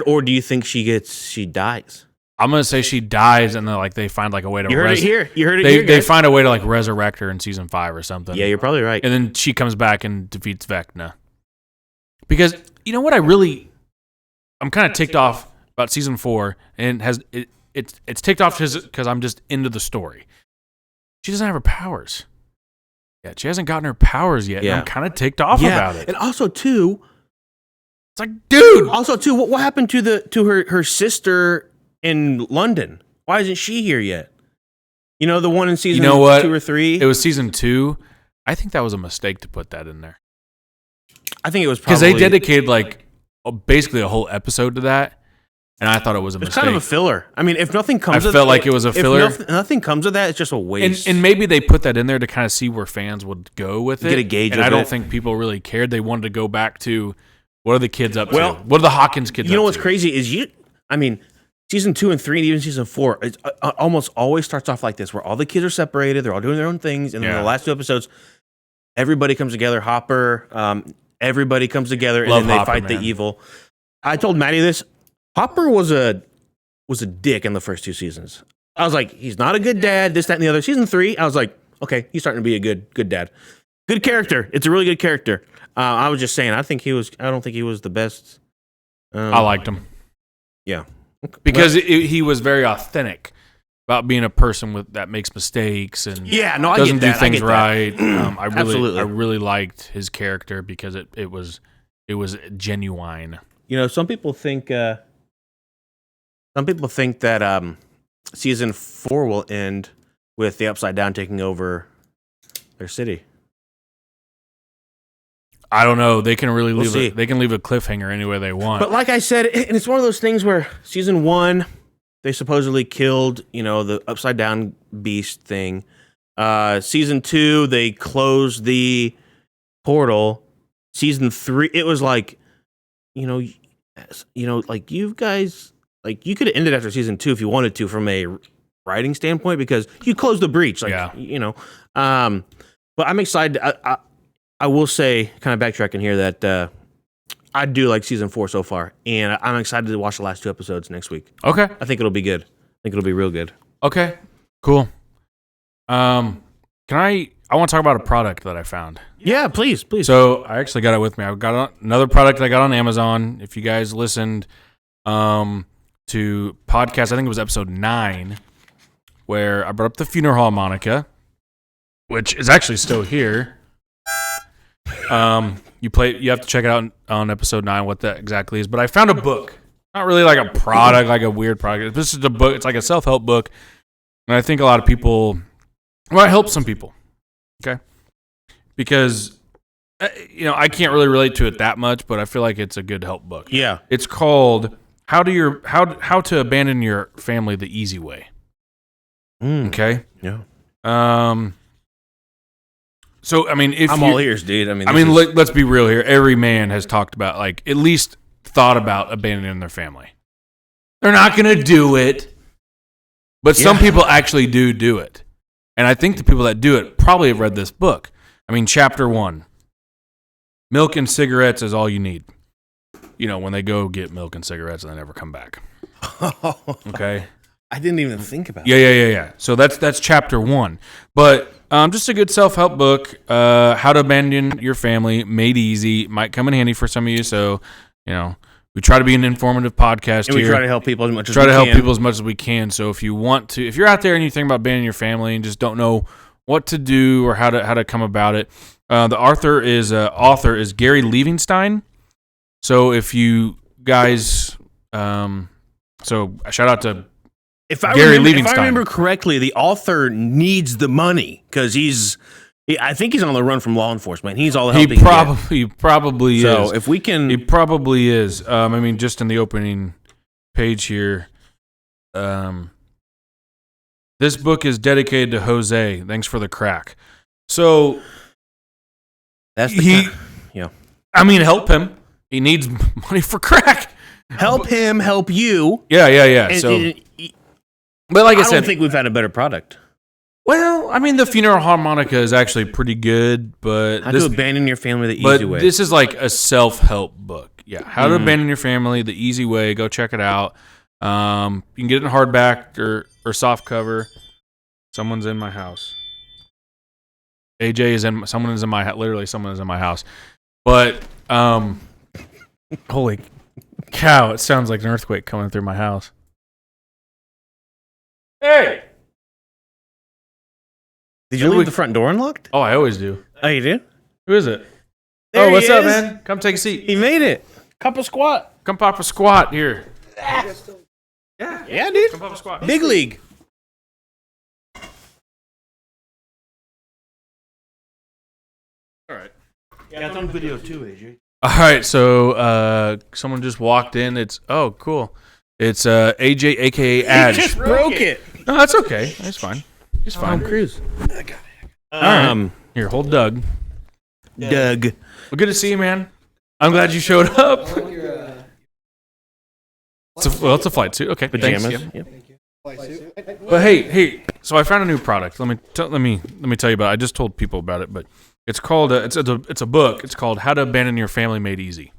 or do you think she dies? I'm gonna say she dies, and then like they find like a way to. You heard it here. They find a way to like resurrect her in season 5 or something. Yeah, you're probably right. And then she comes back and defeats Vecna. Because you know what, I'm kind of ticked off about season 4, and it's ticked off because I'm just into the story. She doesn't have her powers yet. She hasn't gotten her powers yet. Yeah. And I'm kind of ticked off about it. And also too, it's like, dude. Also too, what happened to her sister in London? Why isn't she here yet? You know, the one in season 2 or 3? It was season 2. I think that was a mistake to put that in there. I think it was probably... Because they dedicated like basically a whole episode to that, and I thought it was a mistake. It's kind of a filler. I mean, if nothing comes I felt like it was a filler. If nothing comes of that, it's just a waste. And maybe they put that in there to kind of see where fans would go with it. Get a gauge and of I don't it. think people really cared. They wanted to go back to, what are the kids up to? What are the Hawkins kids up to? You know what's crazy is season 2 and 3 and even season 4, it almost always starts off like this, where all the kids are separated, they're all doing their own things, and then the last 2 episodes, everybody comes together. Hopper, everybody comes together, and then they fight the evil. I told Maddie this. Hopper was a dick in the first 2 seasons. I was like, he's not a good dad, this, that, and the other. Season 3, I was like, okay, he's starting to be a good dad. Good character. It's a really good character. I was just saying, I don't think he was the best. I liked him. Yeah. Because he was very authentic about being a person that makes mistakes and doesn't do things right. I really liked his character because it was genuine. You know, some people think that season 4 will end with the Upside Down taking over their city. I don't know. They can really leave a cliffhanger any way they want. But like I said, and it's one of those things where season 1, they supposedly killed, the Upside Down beast thing. Season 2, they closed the portal. Season 3, it was like, like you guys, like you could have ended after season 2 if you wanted to from a writing standpoint, because you closed the breach. But I'm excited. I will say, kind of backtracking here, that I do like season 4 so far, and I'm excited to watch the last 2 episodes next week. Okay. I think it'll be good. I think it'll be real good. Okay, cool. I want to talk about a product that I found. Yeah, please. So I actually got it with me. I've got another product that I got on Amazon. If you guys listened to podcast, I think it was episode 9, where I brought up the funeral harmonica, which is actually still here. You have to check it out on episode 9 what that exactly is. But I found a book, not really like a product, like a weird product. This is a book. It's like a self-help book, and I think a lot of people, it helps some people. Okay, because I can't really relate to it that much, but I feel like it's a good help book. Yeah, it's called How to Abandon Your Family the Easy Way. Okay. Yeah. So, I mean, I'm all ears, dude. Let's be real here. Every man has talked about, like, at least thought about abandoning their family. They're not going to do it, but some people actually do it. And I think the people that do it probably have read this book. I mean, chapter 1, milk and cigarettes is all you need. When they go get milk and cigarettes and they never come back. Okay? I didn't even think about it. Yeah. So that's chapter 1. But just a good self-help book. How to Abandon Your Family, made easy. Might come in handy for some of you. So, we try to be an informative podcast and here. We try to help people as much as we can. So if you're out there and you think about abandoning your family and just don't know what to do or how to come about it, the author is Gary Levenstein. So if you guys, so shout out to Gary Levenstein. If I remember correctly, the author needs the money because he's I think he's on the run from law enforcement. He's all He helping. probably is. So if we can, He probably is. I mean, just in the opening page here, this book is dedicated to Jose. Thanks for the crack. So that's the I mean, help him. He needs money for crack. Help him, help you. Yeah. And, But like I I said, don't think we've had a better product. well, I mean, the funeral harmonica is actually pretty good, but How to abandon your family the easy way. this is like a self-help book. Yeah, how to abandon your family the easy way. Go check it out. You can get it in hardback or soft cover. Someone's in my house. Someone is in my house. But holy cow! It sounds like an earthquake coming through my house. Hey! Did you leave the front door unlocked? Oh, I always do. Oh, you did? Who is it? There What's he up, is. man? Come take a seat. He made it. Cup of squat. Come pop a squat here. Yeah, dude. Come pop a squat. Big league. All right. Yeah, it's on video too, AJ. All right, so someone just walked in. It's cool. It's AJ, aka Adge. He just broke it. No, that's okay. That's fine. It's fine. Cruise. All right. Here, hold Doug. Doug. Well, good to see you, man. I'm glad you showed up. It's a flight suit. Okay, Pajamas. thanks. Yep. But hey. So I found a new product. Let me tell you about it. I just told people about it, but it's called it's a book. It's called How to Abandon Your Family Made Easy.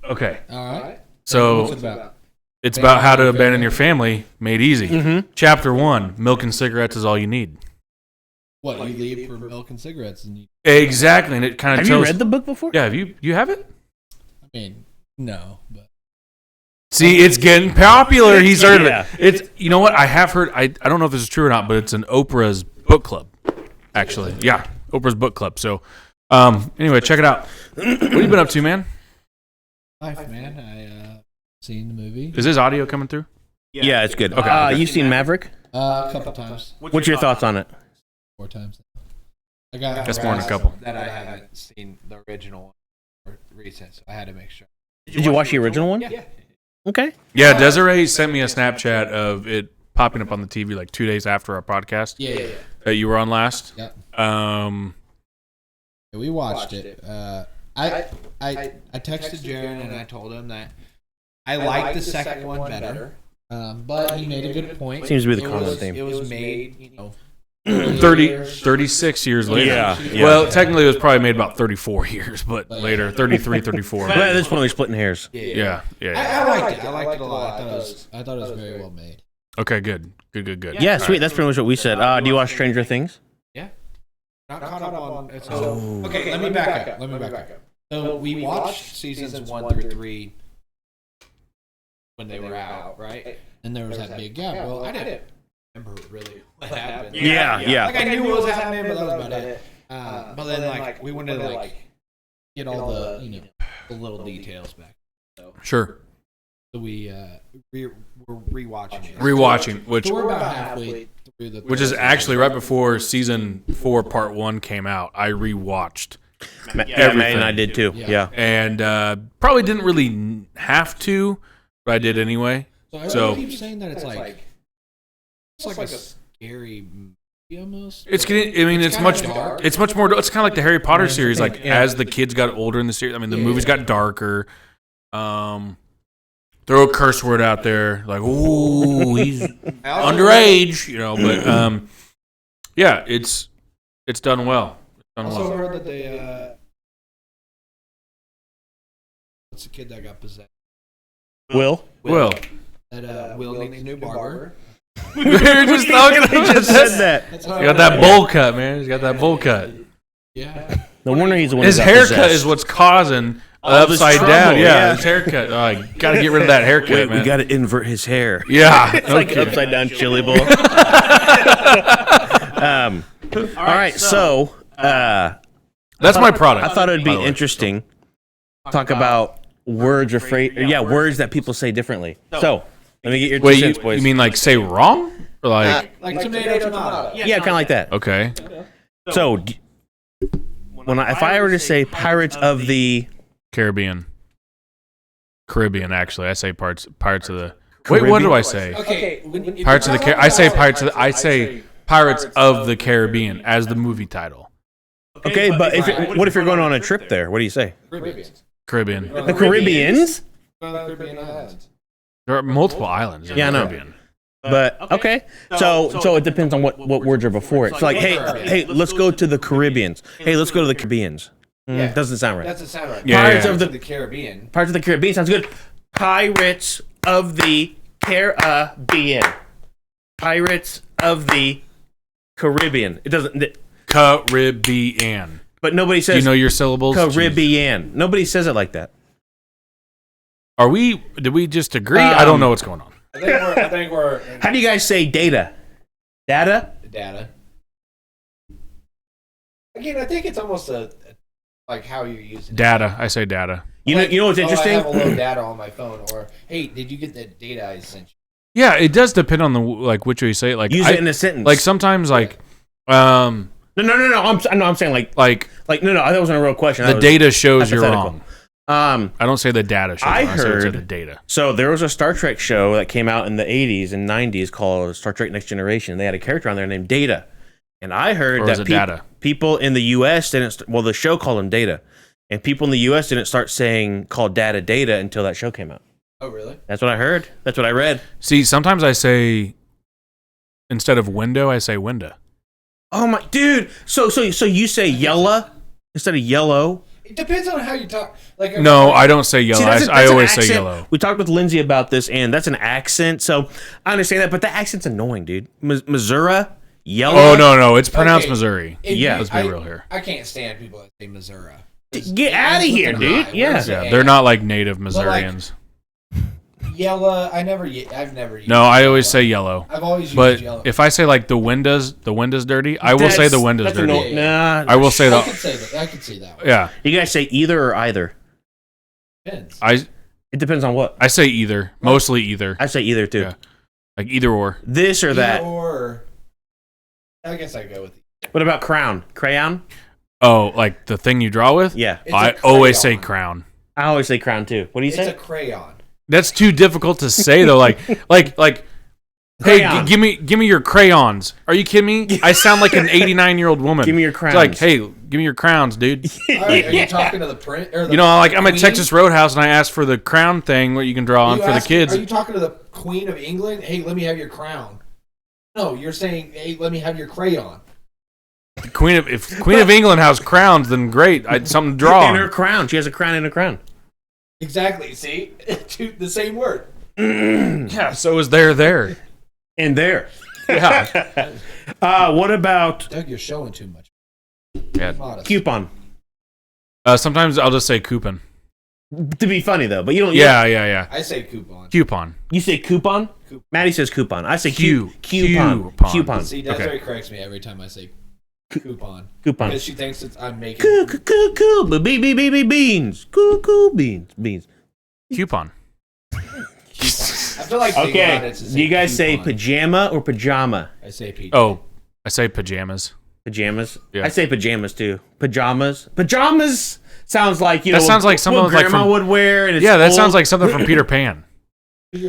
Okay. All right. So What's it about? it's about how to abandon your family made easy. Mm-hmm. Chapter 1: Milk and cigarettes is all you need. What, you leave for milk and cigarettes? And Exactly, and it kind of Have tells. you read the book before? Yeah, you have it? I mean, no, but See, it's getting popular. He's heard Yeah. of it. It's you know what I have heard. I don't know if this is true or not, but it's an Oprah's book club. Actually, yeah, Oprah's book club. So, anyway, check it out. What have you been up to, man? life, man. I seen the movie Is this audio coming through? Yeah, it's good. Okay. You've seen Maverick? a couple times, What's your thoughts on it? 4 times. I got That's more than a couple. that I haven't seen the original one or recent, so I had to make sure. Did you watch the original one? Yeah. Okay. Yeah, Desiree sent me a Snapchat of it popping up on the TV like 2 days after our podcast Yeah. that you were on last. Yeah. We watched it. I texted Jaron and I told him that I liked the second one better, but he made a good point. Seems to be the It common was- theme. It was made, 36 years later. Yeah. Well, technically it was probably made about 34 years, but later, 33, 34. But at this point, we're splitting hairs. Yeah. I liked it. I liked it a lot. I thought it was very well made. Okay, good. Yeah, sweet. That's pretty much what we said. Do you watch Stranger Things? Yeah. Not caught up on. Okay, let me back up. So we watched seasons 1 through 3 when they were out, right? And there was that big gap. Well, I didn't remember really what happened. Yeah. Like I knew what was happening, but that was about it. But then like we wanted to like get all the the little details back. Sure. So we're rewatching it. Rewatching, which So we're about halfway through the. which is actually right before season 4, part 1 came out. I rewatched Yeah, man, and I did too. Yeah. and probably didn't really have to, but I did anyway. So I keep saying that it's like a scary movie almost. It's getting. I mean, it's kinda much. dark. It's much more. It's kind of like the Harry Potter series. Like as the kids got older in the series, I mean, the movies got darker. Throw a curse word out there, like "ooh, he's underage," But yeah, it's done well. I also heard that they what's the kid that got possessed? Will? That Will needs a new barber. We were just talking about He just said that. That's how He got that bowl cut, man. He's got that bowl cut. Yeah. No wonder he's the one. His who got haircut possessed. is what's causing All this upside down. trouble, Yeah, yeah. his haircut. I got to get rid of that haircut, Wait, man. we got to invert his hair. Yeah, It's like okay. upside down chili bowl. All right, so That's my product. I thought it would by be the way. interesting. Talk about words words that people say differently. So let me get your 2 Wait, cents, you boys. mean like say wrong? Or like Like tomato. Yeah, kind of like that. okay. So, if I were to say Pirates of the Caribbean. Actually. I say Pirates of the Wait, what do I say? Okay, Pirates of the I say Pirates of the Caribbean as the movie title. Okay, but what if you're going on a trip there? What do you say? Caribbean. The Caribbeans? Caribbean islands. There are multiple islands in Yeah, I the know. Caribbean. But okay, so it depends on what words are before it. It's like, hey, let's go to the Caribbeans. Hey, let's go to the Caribbeans. Doesn't sound right. Doesn't sound right. Yeah, Pirates yeah. of the Caribbean. Pirates of the Caribbean sounds good. Pirates of the Caribbean. Pirates of the Caribbean. It doesn't. Caribbean. But nobody Do says. you know your syllables? Caribbean. Nobody says it like that. Did we just agree? I don't know what's going on. I think we're. How do you guys say data? Data? Data. Again, I think it's almost like how you're using Data. I say data. You know what's interesting? I have a low data on my phone, or hey, did you get that data I sent you? Yeah, it does depend on the which way you say it. Like Use it in a sentence. Like sometimes No. I'm saying like no. That wasn't a real question. the data shows you're hypothetical. wrong. I don't say the data shows. I I say heard the data. So there was a Star Trek show that came out in the 80s and 90s called Star Trek Next Generation. They had a character on there named Data. And I heard Or that is it Data? people in the U.S. didn't, the show called him Data. And people in the U.S. didn't start saying called Data until that show came out. Oh, really? That's what I heard. That's what I read. See, sometimes I say instead of window, I say window. Oh my dude. So you say yellow instead of yellow? It depends on how you talk. Like No, I don't say yellow. See, that's I an always say accent. yellow. We talked with Lindsay about this, and that's an accent. So I understand that, but the accent's annoying, dude. Missouri, yellow. Oh no, it's pronounced Okay. Missouri. Yeah. Let's be real here. I can't stand people that say Missouri. Get out of here, dude. Yeah. Yeah, they're not like native Missourians. Yellow. I've never used. No, I always say yellow. I've always used But yellow. if I say like the window's dirty, I will say the window's that's dirty. Nah. I will say I that. could say that. I could see that. One. Yeah, You guys say either or either. Depends. It depends on what. I say either. Mostly either. I say either too. Yeah. Like either or. This or that. Or I guess I go with. What about crown? Crayon? Oh, like the thing you draw with? Yeah. It's I a always say crayon. crown. I always say crown too. What do you It's say? a crayon. That's too difficult to say though. Like, hey, Crayon. give me your crayons. Are you kidding me? I sound like an 89-year-old woman. Give me your It's crowns. like, hey, give me your crowns, dude. All right, are you talking to the print? Or the You know, like I'm at queen? Texas Roadhouse and I asked for the crown thing where you can draw on You for the ask- kids. Are you talking to the Queen of England? Hey, let me have your crown. No, you're saying, hey, let me have your crayon. If Queen of England has crowns, then great. I had something to draw In her on. crown. She has a crown in a crown. Exactly. See, the same word. Yeah, so is there. And there. Yeah. What about Doug, you're showing too much. Yeah. Modest. coupon? Sometimes I'll just say coupon. To be funny though, but you don't. Yeah. I say coupon. Coupon. You say coupon? Coupon. Maddie says coupon. I say Coupon. coupon. Coupon. See, that's Okay. where it corrects me every time I say coupon. Coupon. Because she thinks it's, I'm making. Cool. Beans. Cool. Beans. Coupon. I feel like thinking about Okay. it to Do you guys say coupon. pajama or pajama? I say PJ. Oh, I say pajamas. Pajamas. Yeah. I say pajamas too. Pajamas. Pajamas sounds like That sounds like something what like grandma from- would wear. And it's Yeah, that old. sounds like something from Peter Pan. Put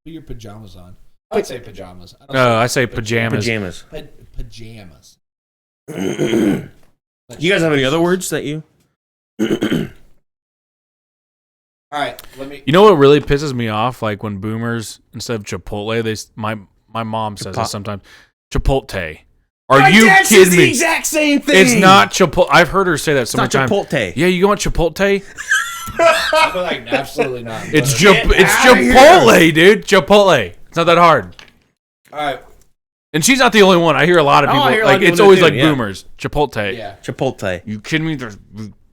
your pajamas on. I'd say pajamas. I don't I say pajamas. pajamas. pajamas. You guys have any other words that you? All right, let me. You know what really pisses me off? Like when boomers instead of Chipotle, my mom says this sometimes. Chipotle. Are My you dad says kidding the me? exact same thing. It's not Chipotle. I've heard her say that so many It's not times. Chipotle. Yeah, you want Chipotle? I'd be like, absolutely not. It's But- it's outta here. Chipotle, dude. Chipotle. It's not that hard. All right, And she's not the only one. I hear a lot of Oh, I people. hear a lot Like of people it's do always too, like yeah. boomers. Chipotle. yeah. Chipotle. You kidding me?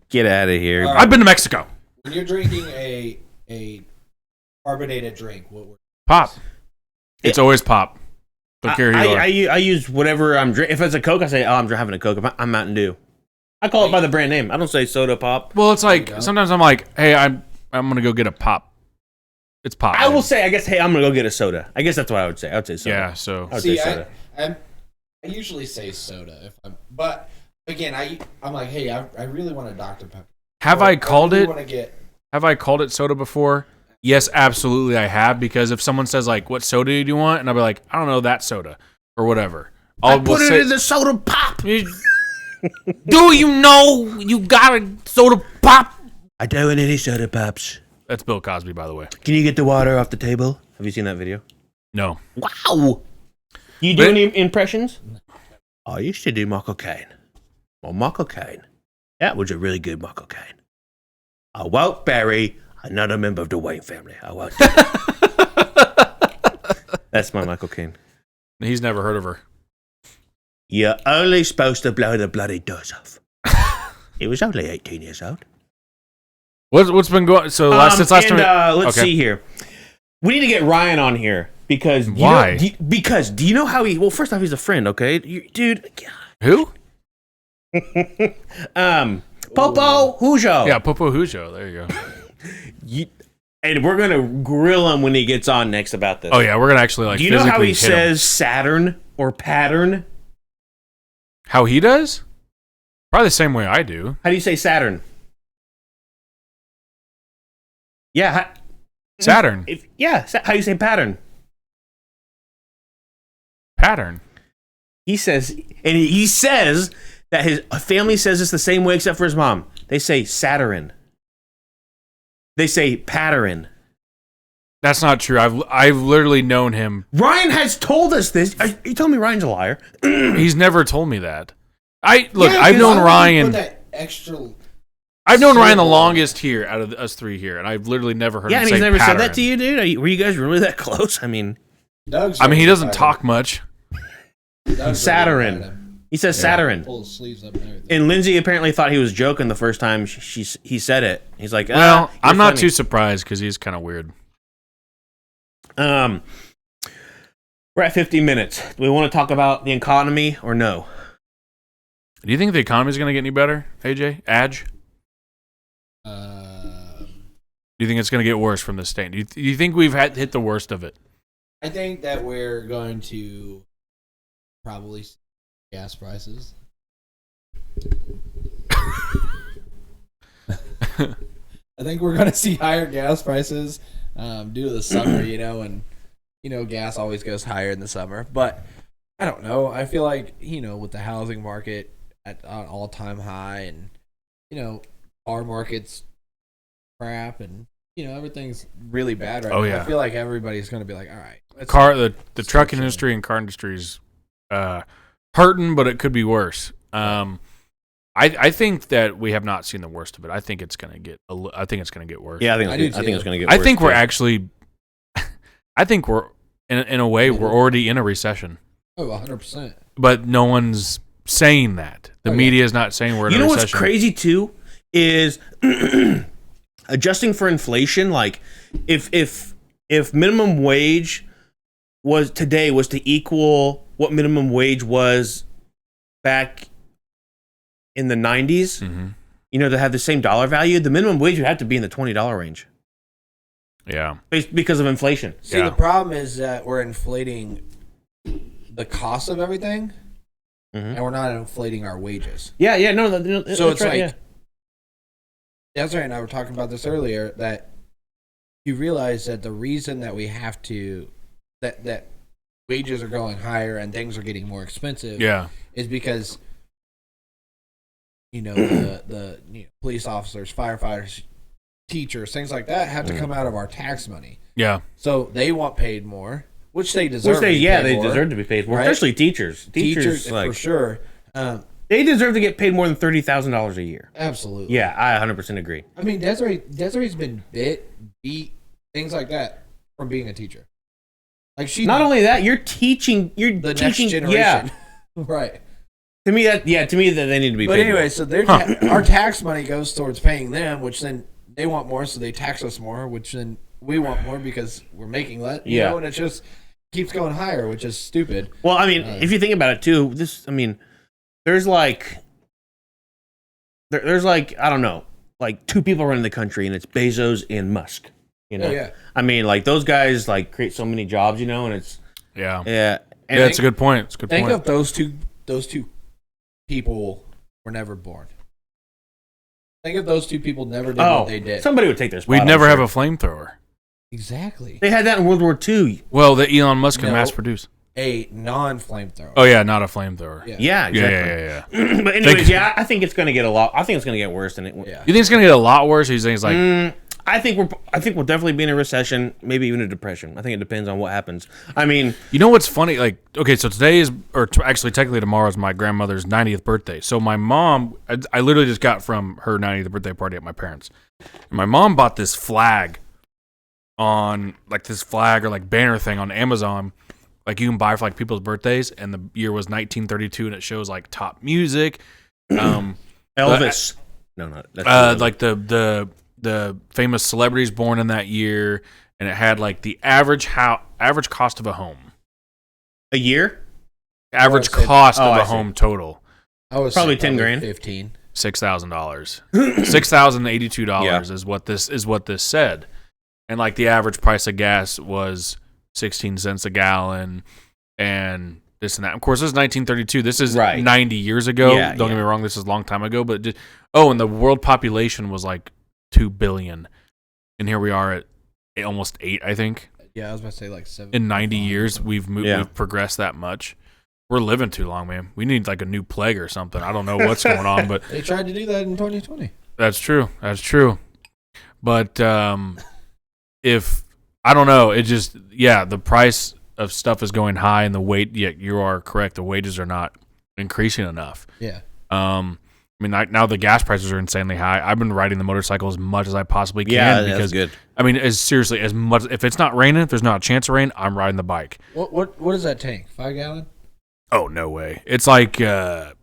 Get out of here. All right. I've been to Mexico. When you're drinking a carbonated drink, what word? Pop. It's always pop. Don't care who you are. I use whatever I'm drinking. If it's a Coke, I say, I'm having a Coke. If I'm Mountain Dew. I call it by the brand name. I don't say soda pop. Well, it's like There you go. sometimes I'm like, hey, I'm gonna go get a pop. It's pop. I will say, I guess, hey, I'm gonna go get a soda. I guess that's what I would say. I would say soda. Yeah. So I would say See, soda. I usually say soda if I'm, but again, I'm like, hey, I really want a Dr. Pepper. have I called really it? want to get. Have I called it soda before? Yes, absolutely, I have. Because if someone says like, "What soda do you want?" and I'll be like, "I don't know, that soda or whatever." I put it in the soda pop. Do you know you got a soda pop? I don't want any soda pops. That's Bill Cosby, by the way. Can you get the water off the table? Have you seen that video? No. Wow. You do any impressions? I used to do Michael Caine. Well, Michael Caine. That was a really good Michael Caine. I won't bury another member of the Wayne family. I won't do that. That's my Michael Caine. He's never heard of her. You're only supposed to blow the bloody doors off. He was only 18 years old. What's been going? So since last time, let's see here. We need to get Ryan on here because why? Do you know how he? Well, first off, he's a friend. Okay, dude. Who? Popo Hujo. Yeah, Popo Hujo. There you go. And we're gonna grill him when he gets on next about this. Oh yeah, we're gonna actually like. Do you know how he hit him. says Saturn or pattern? How he does? Probably the same way I do. How do you say Saturn? Yeah. Saturn. How do you say pattern? Pattern. He says, and he says that his family says it's the same way except for his mom. They say Saturn. They say pattern. That's not true. I've literally known him. Ryan has told us this. You told me Ryan's a liar. He's never told me that. I've known Put Ryan. that extra. I've known Ryan the longest here out of us three here, and I've literally never heard him and say he's never pattern. said that to you, dude. Were you guys really that close? I mean, He doesn't talk much. Saturn. He says Saturn. Pull his sleeves up and everything. And Lindsay apparently thought he was joking the first time he said it. He's like, Well, I'm not funny. too surprised because he's kind of weird. We're at 50 minutes. Do we want to talk about the economy or no? Do you think the economy is going to get any better, AJ? Adge? Do you think it's going to get worse from this state? Do you think we've hit the worst of it? I think that we're going to probably see gas prices. I think we're going to see higher gas prices due to the summer, and gas always goes higher in the summer. But I don't know. I feel like, with the housing market at an all-time high and, our market's crap and, everything's really bad right now. Yeah. I feel like everybody's going to be like, all right. The trucking industry and car industry is hurting, but it could be worse. I think that we have not seen the worst of it. I think it's going to get. I think it's going to get worse. Yeah, I think it's going to get worse. I think we're actually. I think we're in a way we're already in a recession. Oh, 100%. But no one's saying that. The media is not saying we're in a recession. You know what's crazy too is adjusting for inflation. Like if minimum wage was to equal what minimum wage was back in the 90s, to have the same dollar value, the minimum wage would have to be in the $20 range. Yeah. Because of inflation. See, the problem is that we're inflating the cost of everything, and we're not inflating our wages. No, So it's right, like, Desiree and I were talking about this earlier, that you realize that the reason that we have to, that wages are going higher and things are getting more expensive is because, the police officers, firefighters, teachers, things like that have to come out of our tax money. Yeah. So they want paid more, which they deserve. They deserve to be paid more, right? Especially teachers. Teachers, for sure. They deserve to get paid more than $30,000 a year. Absolutely. Yeah, I 100% agree. I mean, Desiree's been beat, things like that from being a teacher. Like not only that, you're teaching the next generation. Yeah. Right. To me that they need to be paid. But anyway, so our tax money goes towards paying them, which then they want more, so they tax us more, which then we want more because we're making less. You know, and it just keeps going higher, which is stupid. Well, I mean, if you think about it too, there's like I don't know, like two people running the country, and it's Bezos and Musk. You know, yeah. I mean, like those guys like create so many jobs, you know, and it's Yeah. And It's a good point. It's a good Think point. of those two people were never born. Think if those two people never did what they did. Somebody would take their spot. We'd never I'm have sure. a flamethrower. Exactly. They had that in World War II. Well, that Elon Musk can No. mass produce. A non-flamethrower. Oh yeah, not a flamethrower. Yeah. Yeah, exactly. Yeah. But anyways, I think it's going to get a lot. I think it's going to get worse than it. Yeah. You think it's gonna get a lot worse? Or you think it's like I think we'll definitely be in a recession, maybe even a depression. I think it depends on what happens. I mean, you know what's funny? Like, okay, so today is, actually technically tomorrow is my grandmother's 90th birthday. So my mom, I literally just got from her 90th birthday party at my parents'. And my mom bought this flag on, like this flag or like banner thing on Amazon, like you can buy for like people's birthdays. And the year was 1932, and it shows like top music, Elvis. No, that's like the famous celebrities born in that year, and it had like the average cost of a home. a year. Average say- cost Oh, of I a see. home total I Probably 10 grand. 15. $6,000. $6,082 is what this said, and like the average price of gas was 16 cents a gallon, and this and that. Of course, this is 1932. This is Right. 90 years ago. Yeah, Don't get me wrong. This is a long time ago, but and the world population was like 2 billion, and here we are at almost 8, I think. Yeah, I was about to say like 7. In 90 years, we've moved, Yeah. we've progressed that much. We're living too long, man. We need like a new plague or something. I don't know what's going on, but They tried to do that in 2020. that's true. That's true. But if I don't know, it just the price of stuff is going high, and you are correct. The wages are not increasing enough. Yeah. I mean, now the gas prices are insanely high. I've been riding the motorcycle as much as I possibly can Yeah, because that's good. I mean, as much. If it's not raining, if there's not a chance of rain, I'm riding the bike. What is that tank? 5 gallon? Oh no way! It's like I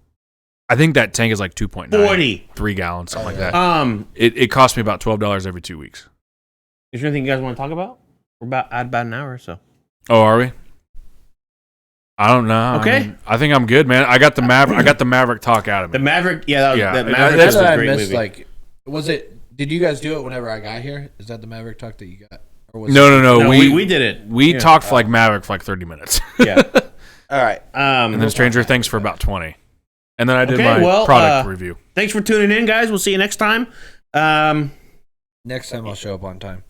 think that tank is like 2.9, 40. 3 gallons, something like yeah. that. It costs me about $12 every 2 weeks. Is there anything you guys want to talk about? We're about an hour or so. Oh, are we? I don't know. Okay. I think I'm good, man. I got the Maverick talk out of The me. Maverick, Yeah. that And Maverick that's is That a I great missed. movie. Like, was it? Did you guys do it whenever I got here? Is that the Maverick talk that you got? Or was No. no, we did it. We Yeah. talked for like Maverick for like 30 minutes, Yeah. All right. and then Stranger Things for about 20, and then I did Okay, my well, product review. Thanks for tuning in, guys. We'll see you next time. Next time I'll show up on time.